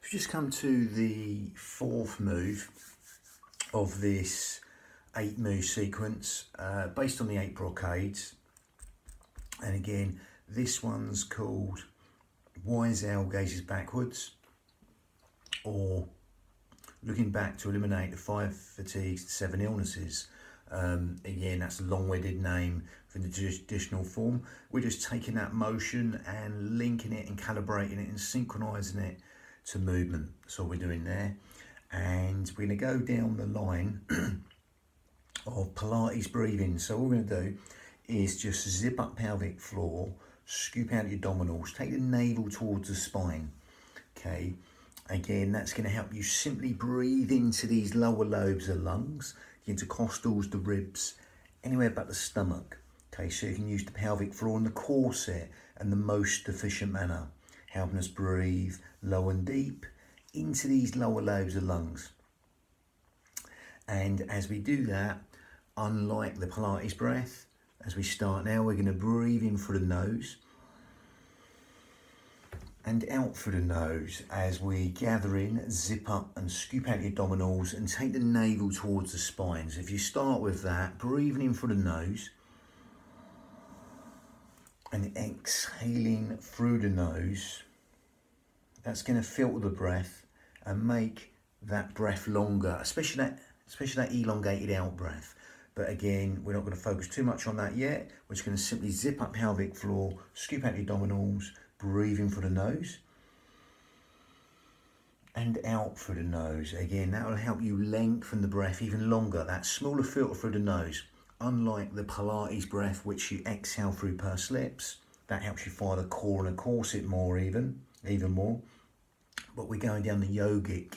We've just come to the fourth move of this 8 move sequence based on the 8 brocades. And again, this one's called Wise Owl Gazes Backwards, or looking back to eliminate the 5 fatigues, 7 illnesses. Again, that's a long-winded name for the traditional form. We're just taking that motion and linking it and calibrating it and synchronizing it to movement. That's all we're doing there. And we're going to go down the line of Pilates breathing. So all we're going to do is just zip up pelvic floor, scoop out your abdominals, take the navel towards the spine. Okay, again, that's going to help you simply breathe into these lower lobes of the lungs, the intercostals, the ribs, anywhere but the stomach. Okay, so you can use the pelvic floor and the corset in the most efficient manner, helping us breathe low and deep into these lower lobes of lungs. And as we do that, unlike the Pilates breath, as we start now, we're going to breathe in through the nose and out through the nose as we gather in, zip up and scoop out your abdominals and take the navel towards the spine. So if you start with that, breathing in through the nose and exhaling through the nose, that's going to filter the breath and make that breath longer, especially that elongated out breath. But again, we're not going to focus too much on that yet. We're just going to simply zip up pelvic floor, scoop out your abdominals, breathe in through the nose and out through the nose. Again, that will help you lengthen the breath even longer, that smaller filter through the nose. Unlike the Pilates breath, which you exhale through pursed lips, that helps you fire the core and the corset more even more. But we're going down the yogic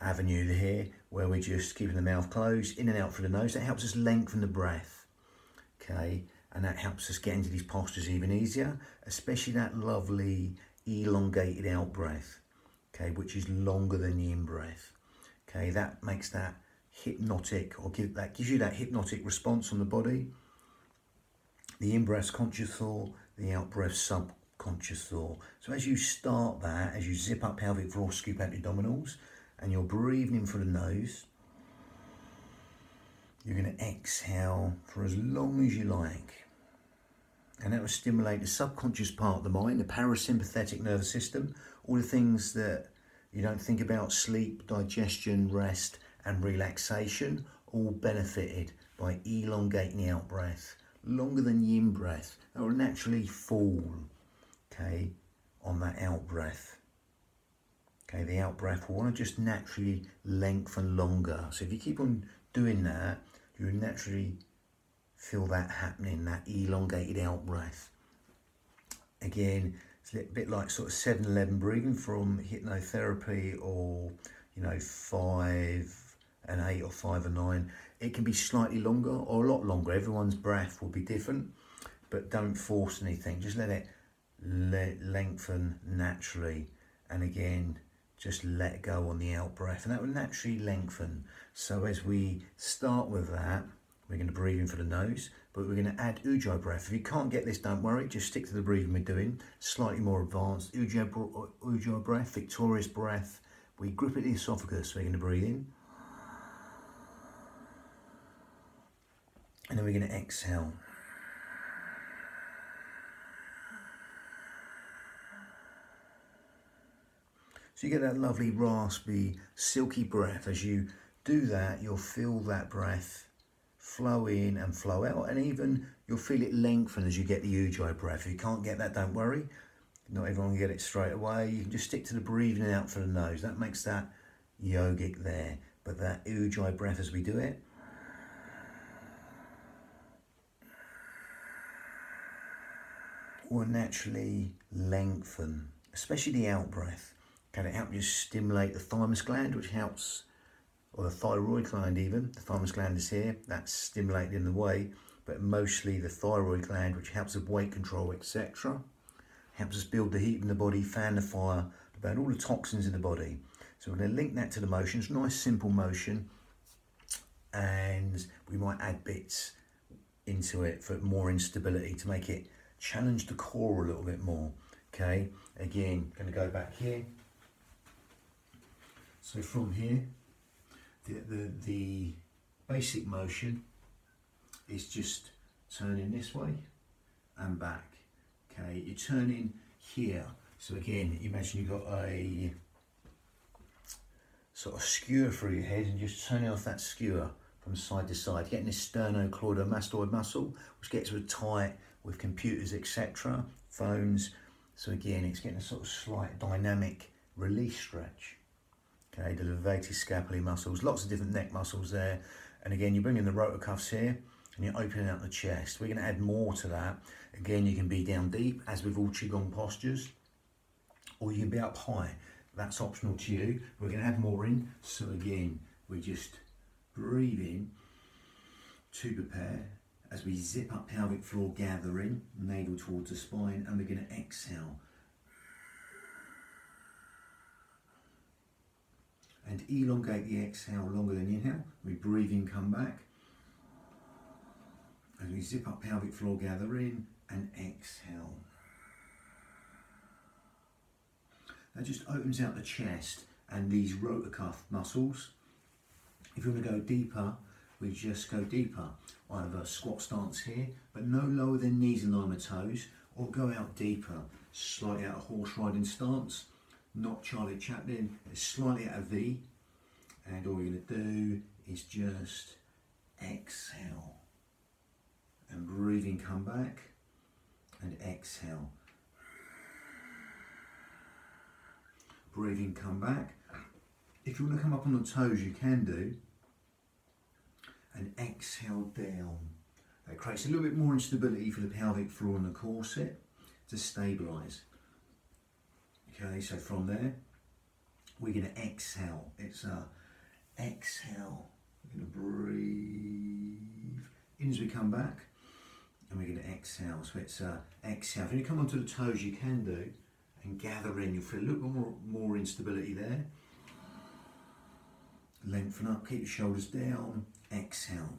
avenue here, where we're just keeping the mouth closed, in and out through the nose. That helps us lengthen the breath, okay? And that helps us get into these postures even easier, especially that lovely elongated out breath, okay, which is longer than the in breath, okay? That makes that hypnotic, that gives you that hypnotic response on the body. The in breath's conscious thought, the out breath's subconscious thought. So as you start that, as you zip up pelvic floor, scoop out your abdominals, and you're breathing in through the nose, you're going to exhale for as long as you like. And that will stimulate the subconscious part of the mind, the parasympathetic nervous system, all the things that you don't think about: sleep, digestion, rest, and relaxation, all benefited by elongating the out breath, longer than the in breath. That will naturally fall, okay, on that out breath. Okay, the out breath will want to just naturally lengthen longer. So if you keep on doing that, you will naturally feel that happening, that elongated out breath. Again, it's a bit like sort of 7-11 breathing from hypnotherapy, or 5 and 8 or 5 and 9. It can be slightly longer or a lot longer. Everyone's breath will be different, but don't force anything. Just let it lengthen naturally. And again, just let go on the out breath, and that will naturally lengthen. So as we start with that, we're going to breathe in for the nose, but we're going to add Ujjayi breath. If you can't get this, don't worry, just stick to the breathing we're doing. Slightly more advanced Ujjayi breath, victorious breath. We grip at the esophagus, we're going to breathe in. And then we're going to exhale. So you get that lovely, raspy, silky breath. As you do that, you'll feel that breath flow in and flow out, and even you'll feel it lengthen as you get the Ujjayi breath. If you can't get that, don't worry. Not everyone can get it straight away. You can just stick to the breathing out through the nose. That makes that yogic there. But that Ujjayi breath as we do it, will naturally lengthen, especially the out breath. Can it help you stimulate the thymus gland, which helps, or the thyroid gland even. The thymus gland is here, that's stimulated in the way, but mostly the thyroid gland, which helps with weight control, etc. Helps us build the heat in the body, fan the fire, burn all the toxins in the body. So we're going to link that to the motions, nice simple motion, and we might add bits into it for more instability to make it challenge the core a little bit more. Okay, again, going to go back here. So from here, the basic motion is just turning this way and back. Okay, you're turning here. So again, imagine you've got a sort of skewer through your head and just turning off that skewer from side to side, getting this sternocleidomastoid muscle, which gets really tight with computers, etc., phones. So again, it's getting a sort of slight dynamic release stretch. Okay, the levator scapulae muscles, lots of different neck muscles there. And again, you're bringing the rotor cuffs here and you're opening up the chest. We're going to add more to that. Again, you can be down deep, as with all Qigong postures, or you can be up high. That's optional to you. We're going to add more in. So again, we're just breathing to prepare as we zip up pelvic floor, gathering, navel towards the spine, and we're going to exhale. And elongate the exhale longer than the inhale. We breathe in, come back. As we zip up pelvic floor, gather in, and exhale. That just opens out the chest and these rotor cuff muscles. If you want to go deeper, we just go deeper. Either squat stance here, but no lower than knees in line with toes, or go out deeper, slightly out of horse riding stance. Not Charlie Chaplin, it's slightly out of V, and all you're going to do is just exhale and breathing, come back and exhale, breathing, come back. If you want to come up on the toes, you can do, and exhale down. That creates a little bit more instability for the pelvic floor and the corset to stabilise. Okay, so from there, we're going to exhale. It's a exhale. We're going to breathe in as we come back, and we're going to exhale. So it's a exhale. If you come onto the toes, you can do, and gather in. You'll feel a little bit more instability there. Lengthen up, keep your shoulders down. Exhale.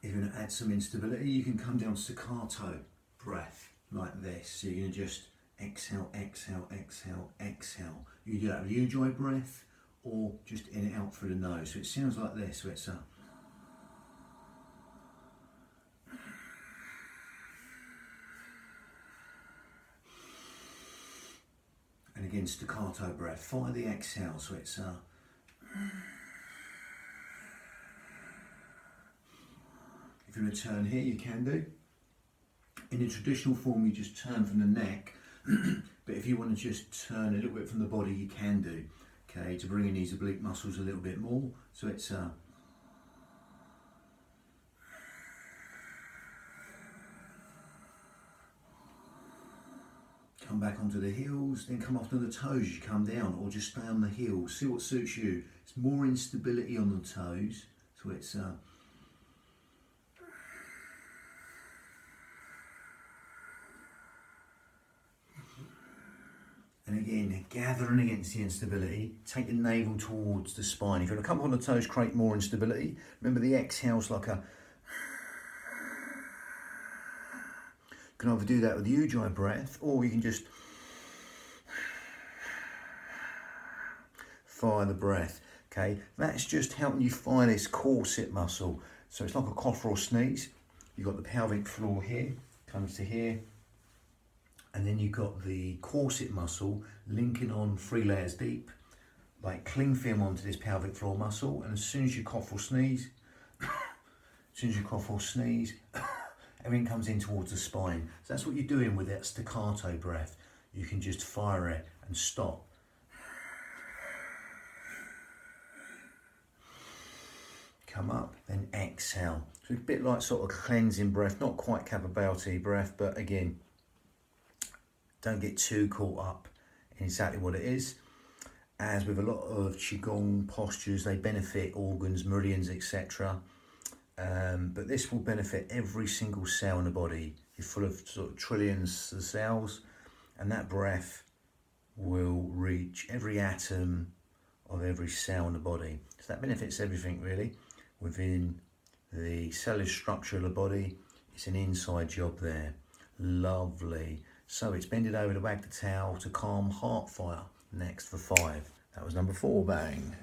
If you want to add some instability, you can come down staccato breath like this. So you're going to just exhale, exhale, exhale, exhale. You can do that with Ujjayi breath or just in and out through the nose. So it sounds like this. So it's a and again staccato breath. Fire the exhale. So it's a if you want to turn here, you can do. In the traditional form, you just turn from the neck, but if you want to just turn a little bit from the body, you can do, okay, to bring in these oblique muscles a little bit more. So it's come back onto the heels, then come off to the toes, you come down, or just stay on the heels. See what suits you. It's more instability on the toes, so it's and again, gathering against the instability, take the navel towards the spine. If you want to come on the toes, create more instability. Remember the exhale's like a... You can either do that with the Ujjayi breath, or you can just fire the breath, okay? That's just helping you fire this corset muscle. So it's like a cough or sneeze. You've got the pelvic floor here, comes to here, and then you've got the corset muscle linking on 3 layers deep, like cling film onto this pelvic floor muscle, and as soon as you cough or sneeze, everything comes in towards the spine. So that's what you're doing with that staccato breath. You can just fire it and stop. Come up, then exhale. So it's a bit like sort of cleansing breath, not quite Kapalbhati breath, but again, don't get too caught up in exactly what it is. As with a lot of Qigong postures, they benefit organs, meridians, etc. But this will benefit every single cell in the body. You're full of sort of trillions of cells, and that breath will reach every atom of every cell in the body. So that benefits everything really within the cellular structure of the body. It's an inside job there. Lovely. So it's bend it over to wag the towel to calm heart fire. Next for 5. That was number 4, bang.